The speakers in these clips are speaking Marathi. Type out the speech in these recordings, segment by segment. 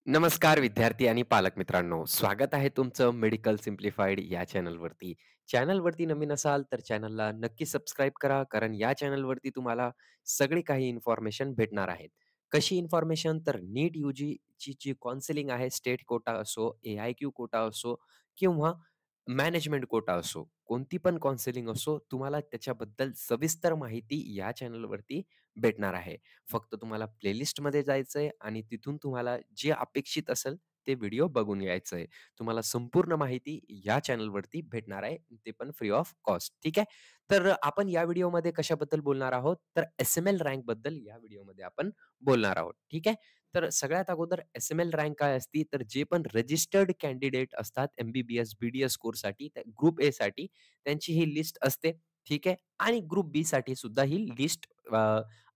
नमस्कार विद्यार्थी आणि पालक मित्रांनो, स्वागत आहे तुमचं मेडिकल सिम्प्लिफाईड या चॅनलवरती. चॅनलवरती नवीन असाल तर चॅनलला नक्की सबस्क्राईब करा, कारण या चॅनलवरती तुम्हाला सगळी काही इन्फॉर्मेशन भेटणार आहेत. कशी इन्फॉर्मेशन? तर नीट यूजीची जी काउन्सिलिंग आहे, स्टेट कोटा असो, ए-आय-क्यू कोटा असो किंवा मॅनेजमेंट कोटा असो, कोणती पण काउन्सिलिंग असो, तुम्हाला त्याच्याबद्दल सविस्तर माहिती या चॅनलवरती भेटणार आहे. फक्त तुम्हाला प्लेलिस्टमध्ये जायचंय आणि तिथून तुम्हाला जे अपेक्षित असेल ते व्हिडिओ बघून यायचंय. तुम्हाला संपूर्ण माहिती या चॅनलवरती भेटणार आहे. ते पण फ्री ऑफ कॉस्ट. ठीक आहे. तर आपण या व्हिडिओमध्ये कशाबद्दल बोलणार आहोत? तर एस-एम-एल रँकबद्दल या व्हिडिओमध्ये आपण बोलणार आहोत. ठीक आहे. तर सगळ्यात अगोदर एस-एम-एल रँक काय असती? तर जे पण रजिस्टर्ड कॅन्डिडेट असतात एम-बी-बी-एस, बी-डी-एस कोर्ससाठी, ग्रुप ए साठी त्यांची ही लिस्ट असते. ठीक आहे. आणि ग्रुप बी साठी सुद्धा ही लिस्ट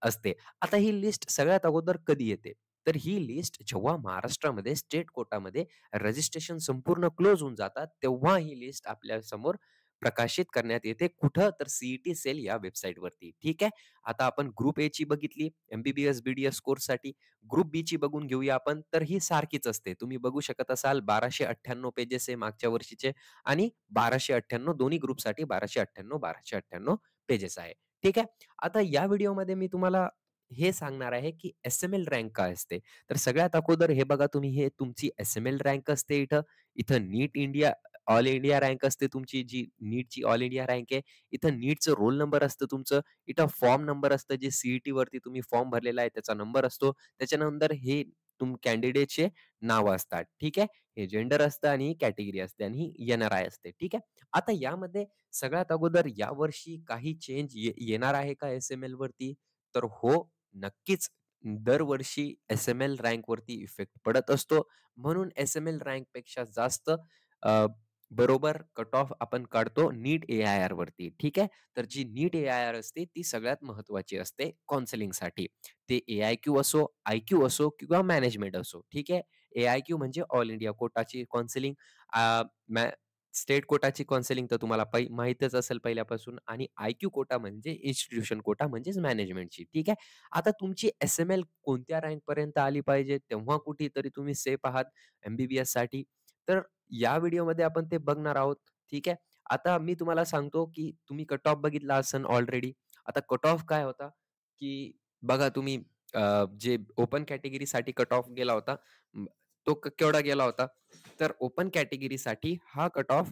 असते. आता ही लिस्ट सगळ्यात अगोदर कधी येते? तर ही लिस्ट जेव्हा महाराष्ट्रामध्ये स्टेट कोटामध्ये रजिस्ट्रेशन संपूर्ण क्लोज होऊन जातात, तेव्हा ही लिस्ट आपल्यासमोर प्रकाशित करण्यात येते. कुठं? तर सी सेल या वेबसाईटवरती. ठीक आहे. आता आपण ग्रुप एची बघितली, एम-बी-बी-एस, बी-डी-एस कोर्ससाठी. ग्रुप बीची बघून घेऊया आपण. तर ही सारखीच असते. तुम्ही बघू शकत असाल 1298 पेजेस आहे मागच्या वर्षीचे आणि 1298 दोन्ही ग्रुपसाठी 1298, 1298 पेजेस आहे. ठीक आहे. आता या व्हिडिओमध्ये मी तुम्हाला हे सांगणार आहे, की एस-एम-एल रँक काय असते? तर सगळ्यात अगोदर हे बघा तुम्ही हे तुमची एस-एम-एल रँक असते इथं. इथं नीट इंडिया ऑल इंडिया रँक असते तुमची जी नीटची ऑल इंडिया रँक आहे. इथं नीटचं रोल नंबर असतं तुमचं. इथं फॉर्म नंबर असतं जे सी-ई-टीवरती तुम्ही फॉर्म भरलेला आहे त्याचा नंबर असतो. त्याच्यानंतर हे कॅन्डिडेटचे नावं असतात. ठीक आहे. हे जेंडर असतं आणि कॅटेगरी असते आणि एन-आर-आय असते. ठीक आहे. आता यामध्ये सगळ्यात अगोदर यावर्षी काही चेंज येणार आहे का एस-एम-एल वरती? तर हो, नक्कीच. दरवर्षी एस-एम-एल रँकवरती इफेक्ट पडत असतो. म्हणून एस-एम-एल रँकपेक्षा जास्त अ, बरोबर कट ऑफ आपण काढतो नीट ए-आय-आर वरती. ठीक आहे. तर जी नीट ए-आय-आर असते ती सगळ्यात महत्त्वाची असते काउन्सिलिंगसाठी. ते ए-आय-क्यू असो, आय-क्यू असो किंवा मॅनेजमेंट असो. ठीक आहे. ए-आय-क्यू म्हणजे ऑल इंडिया कोटाची काउन्सिलिंग. स्टेट कोटाची काउन्सिलिंग तर तुम्हाला माहीतच असेल पहिल्यापासून आणि आय-क्यू कोटा म्हणजे इन्स्टिट्यूशन कोटा म्हणजेच मॅनेजमेंटची. ठीक आहे. आता तुमची एस-एम-एल कोणत्या रँकपर्यंत आली पाहिजे, तेव्हा कुठेतरी तुम्ही सेफ आहात एम-बी-बी-एससाठी. तर या व्हिडिओमध्ये आपण ते बघणार आहोत. ठीक आहे. आता मी तुम्हाला सांगतो, की तुम्ही कट ऑफ बघितला असेल ऑलरेडी. आता कट ऑफ काय होता, की बघा तुम्ही जे ओपन कॅटेगरीसाठी कट ऑफ गेला होता, तो केवढा गेला होता? तर ओपन कॅटेगरीसाठी हा कट ऑफ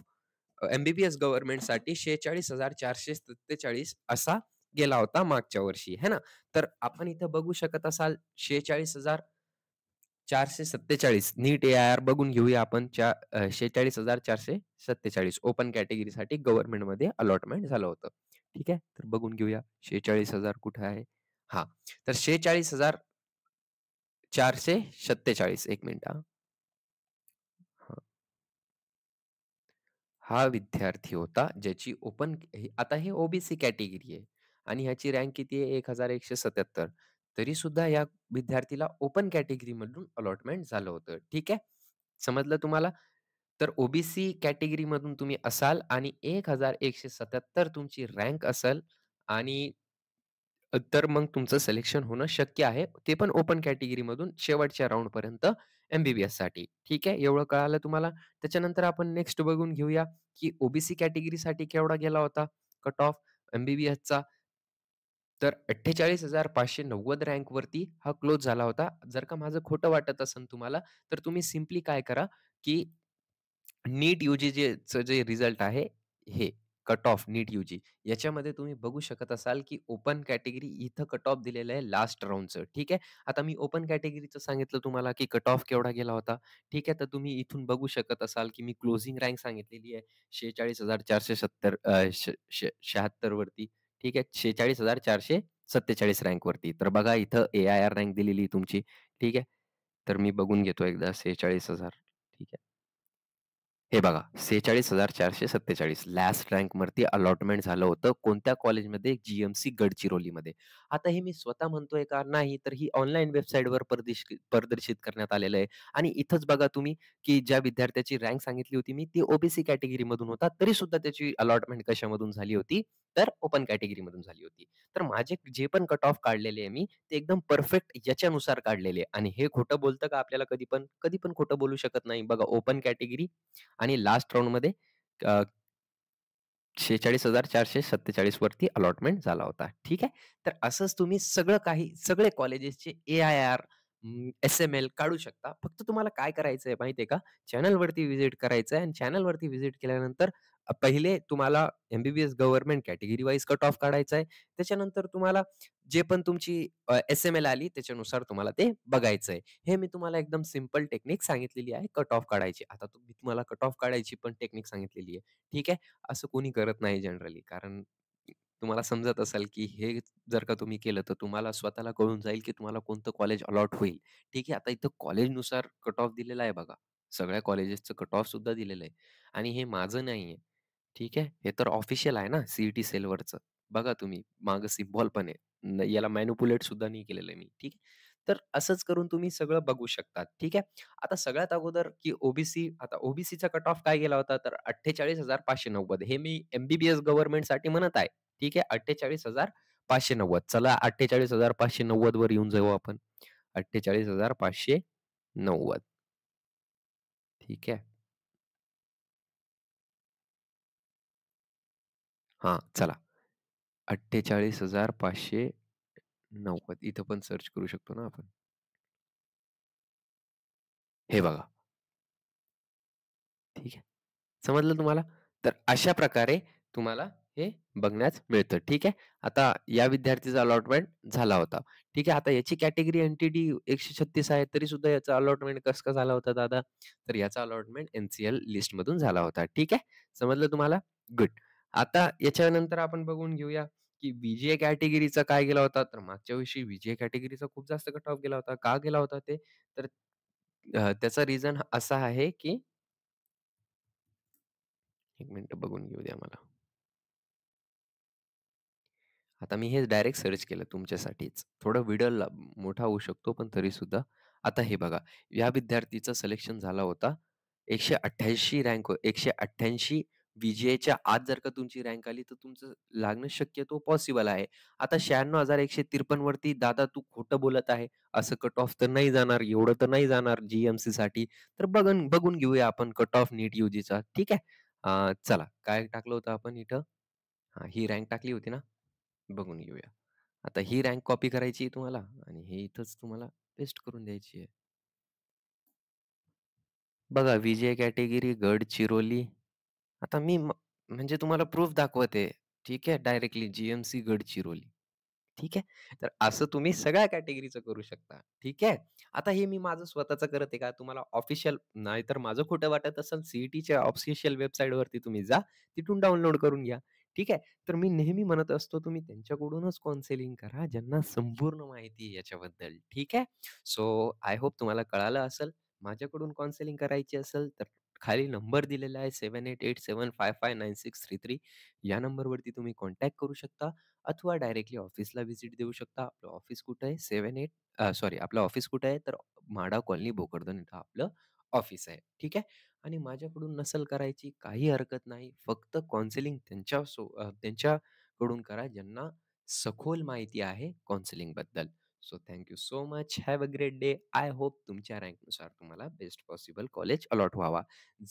एम-बी-बी-एस गव्हर्नमेंटसाठी 46,447 असा गेला होता मागच्या वर्षी, है ना? तर आपण इथं बघू शकत असाल 46,447 नीट ए-आय-आर बघून घेऊया आपण. 46,447 ओपन कॅटेगरीसाठी गव्हर्नमेंटमध्ये अलॉटमेंट झालं होतं. ठीक आहे. तर बघून घेऊया 46,000 कुठे आहे? हां. तर 46,447 एक मिनिट हां. हा विद्यार्थी होता ज्याची आता हे ओ-बी-सी कॅटेगरी आहे आणि ह्याची रँक किती आहे 1177. तरी सुद्धा या विद्यार्थीला ओपन कॅटेगरीमधून अलॉटमेंट झालं होतं. ठीक आहे. समजलं तुम्हाला? तर ओ-बी-सी कॅटेगरीमधून तुम्ही असाल आणि 1177 तुमची रँक असेल आणि तर मग तुमचं सिलेक्शन होणं शक्य आहे. ते पण ओपन कॅटेगरीमधून शेवटच्या राउंडपर्यंत एम-बी-बी-एससाठी. ठीक आहे. एवढं कळालं तुम्हाला. त्याच्यानंतर आपण नेक्स्ट बघून घेऊया, की ओ-बी-सी कॅटेगरीसाठी केवढा गेला होता कट ऑफ एम-बी-बी-एसचा. तर 48,590 रँकवरती हा क्लोज झाला होता. जर का माझं खोटं वाटत असेल तुम्हाला, तर तुम्ही सिम्पली काय करा, की नीट यूजीचे जे रिझल्ट आहे, हे कट ऑफ नीट यूजी याच्यामध्ये तुम्ही बघू शकत असाल, की ओपन कॅटेगरी इथं कट ऑफ दिलेलं आहे लास्ट राउंडचं. ठीक आहे. आता मी ओपन कॅटेगरीचं सांगितलं तुम्हाला, की कट ऑफ केवढा गेला होता. ठीक आहे. तर तुम्ही इथून बघू शकत असाल, की मी क्लोजिंग रँक सांगितलेली आहे 46,470 76 वरती. ठीक आहे. 46,447 रँकवरती. तर बघा इथं ए-आय-आर रँक दिलेली तुमची. ठीक आहे. तर मी बघून घेतो एकदा 46,000. ठीक आहे. हे बघा 46,447 लास्ट रँकवरती अलॉटमेंट झालं होतं. कोणत्या कॉलेजमध्ये? जी-एम-सी गडचिरोलीमध्ये. आता हे मी स्वतः म्हणतोय का? नाही, तर ही ऑनलाईन वेबसाईटवर प्रदर्शित करण्यात आलेलं आहे. आणि इथंच बघा तुम्ही, की ज्या विद्यार्थ्याची रँक सांगितली होती मी, ती ओ-बी-सी कॅटेगरीमधून होता. तरीसुद्धा त्याची अलॉटमेंट कशामधून झाली होती? तर ओपन कॅटेगरीमधून झाली होती. तर माझे जे पण कट ऑफ काढलेले आहे मी, ते एकदम परफेक्ट याच्यानुसार काढलेले आहे. आणि हे खोटं बोलतं का आपल्याला कधी पण? कधी पण खोटं बोलू शकत नाही. बघा ओपन कॅटेगरी आणि लास्ट राउंडमध्ये अ, 46,447 वरती अलॉटमेंट झाला होता. ठीक आहे. तर असंच तुम्ही सगळं काही सगळे कॉलेजेसचे ए-आय-आर, एस-एम-एल काढू शकता. फक्त तुम्हाला काय करायचंय माहिती आहे का? चॅनलवरती व्हिजिट करायचंय आणि चॅनलवरती व्हिजिट केल्यानंतर पहिले तुम्हाला MBBS government category wise cut off काढायचा आहे. त्याच्यानंतर तुम्हाला जे पण तुमची एस-एम-एल आली त्याच्यानुसार तुम्हाला ते बघायचंय. हे मी तुम्हाला एकदम सिंपल टेक्निक सांगितलेली आहे कट ऑफ काढायची. आता मी तुम्हाला कट ऑफ काढायची पण टेक्निक सांगितलेली आहे. ठीक आहे. असं कोणी करत नाही जनरली. कारण तुम्हाला समजत असेल, की हे जर का तुम्ही केलं, तर तुम्हाला स्वतःला कळून जाईल, की तुम्हाला कोणतं कॉलेज अलॉट होईल. ठीक आहे. आता इथं कॉलेजनुसार कट ऑफ दिलेला आहे बघा. सगळ्या कॉलेजेसचं कट ऑफ सुद्धा दिलेलं आहे आणि हे माझं नाहीये. ठीक आहे. हे तर ऑफिशियल आहे ना सी सेलवरचं. बघा तुम्ही मागे सिम्बॉल पण आहे. याला मॅनिप्युलेट सुद्धा नाही केलेलं आहे मी. ठीक आहे. तर असंच करून तुम्ही सगळं बघू शकता. ठीक आहे. आता सगळ्यात अगोदर, की आता ओ-बी-सीचा कट ऑफ काय गेला होता, तर 48,590 हे मी एम-बी-बी-एस गव्हर्नमेंटसाठी म्हणत आहे. ठीक आहे. 48,590 चला 48,590 वर येऊन जाऊ आपण. 48,590 ठीक आहे. हां, चला 48,590 इथं पण सर्च करू शकतो ना आपण. हे बघा. ठीक आहे. समजलं तुम्हाला? तर अशा प्रकारे तुम्हाला हे बघण्यास मिळतं. ठीक आहे. आता या विद्यार्थीचा अलॉटमेंट झाला होता. ठीक आहे. आता याची कॅटेगरी एन-टी-डी 136 आहे, तरी सुद्धा याचा अलॉटमेंट कसं काय झाला होता दादा? तर याचा अलॉटमेंट एन-सी-एल लिस्टमधून झाला होता. ठीक आहे. समजलं तुम्हाला? गुड. आता याच्यानंतर आपण बघून घेऊया, की बी कॅटेगरीचा काय गेला होता? तर मागच्या वर्षी बी कॅटेगरीचा खूप जास्त कट ऑफ गेला होता. का गेला होता ते? तर त्याचा रिझन असा आहे, की 1 मिनिट बघून घेऊ द्या मला. आता मी हे डायरेक्ट सर्च केलं तुमच्यासाठीच. थोडा व्हिडिओ मोठा होऊ शकतो, पण तरीसुद्धा. आता हे बघा, या विद्यार्थीचं सिलेक्शन झाला होता 188 रँक 188 बी-जी-आयच्या आत जर का तुमची रँक आली, तर तुमचं लागणं शक्यतो पॉसिबल आहे. आता 96,153 वरती दादा तू खोटं बोलत आहे. असं कट ऑफ तर नाही जाणार, एवढं तर नाही जाणार जी-एम-सीसाठी. तर बघून घेऊया आपण कट ऑफ नीट यूजीचा. ठीक आहे. चला काय टाकलं होतं आपण इथं? हां, ही रँक टाकली होती ना? बघून घेऊया. आता ही रँक कॉपी करायची आहे तुम्हाला आणि हे इथंच तुम्हाला पेस्ट करून द्यायची आहे. बघा विजय कॅटेगरी गडचिरोली. आता मी म्हणजे तुम्हाला प्रूफ दाखवत ठीक आहे. डायरेक्टली जी गडचिरोली. ठीक आहे. तर असं तुम्ही सगळ्या कॅटेगरीचं करू शकता. ठीक आहे. आता हे मी माझं स्वतःचं करत आहे का? तुम्हाला ऑफिशियल नाहीतर माझं खोटं वाटत असेल सी ऑफिशियल वेबसाईटवरती तुम्ही जा. तिथून डाउनलोड करून घ्या. ठीक आहे. तर मी नेहमी म्हणत असतो तुम्ही त्यांच्याकडूनच काउन्सेलिंग करा, ज्यांना संपूर्ण माहिती आहे याच्याबद्दल. ठीक आहे. सो आय होप तुम्हाला कळालं असेल. माझ्याकडून काउन्सेलिंग करायची असेल तर खाली नंबर दिलेला आहे 7887559633 या नंबरवरती तुम्ही कॉन्टॅक्ट करू शकता अथवा डायरेक्टली ऑफिसला व्हिजिट देऊ शकता. आपलं ऑफिस कुठं आहे? 7-8 आपलं ऑफिस कुठं आहे? तर म्हाडा कॉलनी भोकरदन इथं आपलं ऑफिस आहे. ठीक आहे. आणि माझ्याकडून नसेल करायची काही हरकत नाही. फक्त काउन्सिलिंग त्यांच्याकडून करा ज्यांना सखोल माहिती आहे काउन्सिलिंगबद्दल. So thank you so much. Have a great day. I hope तुमच्या रँकनुसार तुम्हाला बेस्ट पॉसिबल कॉलेज अलॉट व्हावा.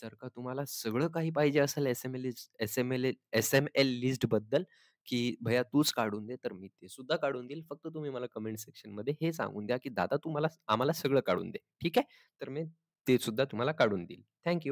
जर का तुम्हाला सगळं काही पाहिजे असेल एस-एम-एल लिस्टबद्दल, की "भैय्या तूच काढून दे." तर मी ते सुद्धा काढून देईल. फक्त तुम्ही मला कमेंट सेक्शनमध्ये हे सांगून द्या, की "दादा तू आम्हाला सगळं काढून दे." ठीक आहे? तर मी ते सुद्धा तुम्हाला काढून देईल. थँक